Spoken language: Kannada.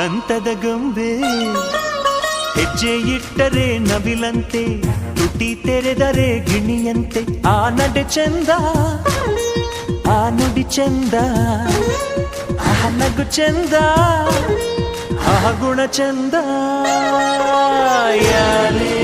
ಅಂತದ ಗೊಂಬೆ ಹೆಜ್ಜೆ ಇಟ್ಟರೆ ನವಿಲಂತೆ ತುಟಿ ತೆರೆದರೆ ಗಿಣಿಯಂತೆ ಆ ನಡೆ ಚಂದ ಆ ನುಡಿ ಚಂದ ಆ ನಗು ಚಂದ ಆ ಗುಣ ಚಂದ ಯಾರೇ